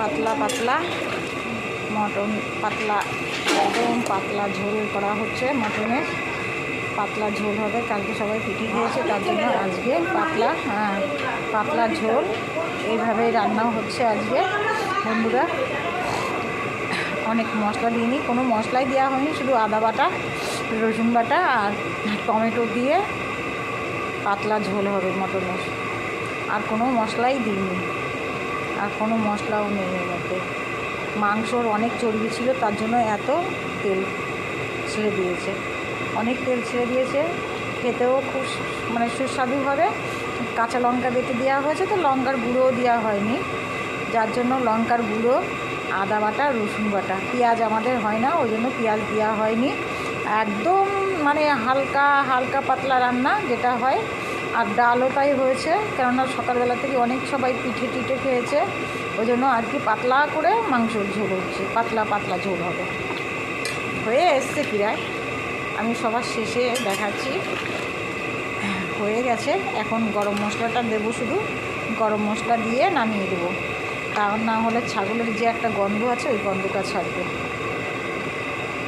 পাতলা পাতলা মটন, পাতলা একদম পাতলা ঝোল করা হচ্ছে মটনের। পাতলা ঝোল হবে, কালকে সবাই পিঠে খেয়েছে তার জন্য আজকে পাতলা ঝোল এইভাবেই রান্নাও হচ্ছে আজকে বন্ধুরা। অনেক মশলা দিইনি, কোনো মশলাই দেওয়া হয়নি, শুধু আদা বাটা, রসুন বাটা আর টমেটো দিয়ে পাতলা ঝোল হবে মটনের। আর কোনো মশলাই দিইনি, আর কোনো মশলাও নেই এর মধ্যে। মাংসর অনেক চর্বি ছিল তার জন্য এত তেল ছেড়ে দিয়েছে, অনেক তেল ছেড়ে দিয়েছে। খেতেও খুব মানে সুস্বাদু হবে। কাঁচা লঙ্কা বেটে দেওয়া হয়েছে, তো লঙ্কার গুঁড়োও দেওয়া হয়নি, যার জন্য লঙ্কার গুঁড়ো, আদা বাটা, রসুন বাটা, পেঁয়াজ আমাদের হয় না ওই জন্য পেঁয়াজ দেওয়া হয়নি। একদম মানে হালকা হালকা পাতলা রান্না যেটা হয়। আর ডালও তাই হয়েছে, কেননা সকালবেলা থেকে অনেক সবাই পিঠে টিঠে খেয়েছে, ওই জন্য আর কি পাতলা করে মাংসর ঝোল হচ্ছে, পাতলা পাতলা ঝোল হবে। হয়ে এসছে প্রায়, আমি সবার শেষে দেখাচ্ছি। হয়ে গেছে, এখন গরম মশলাটা দেবো, শুধু গরম মশলা দিয়ে নামিয়ে দেবো, তা না হলে ছাগলের যে একটা গন্ধ আছে ওই গন্ধটা ছাড়বে।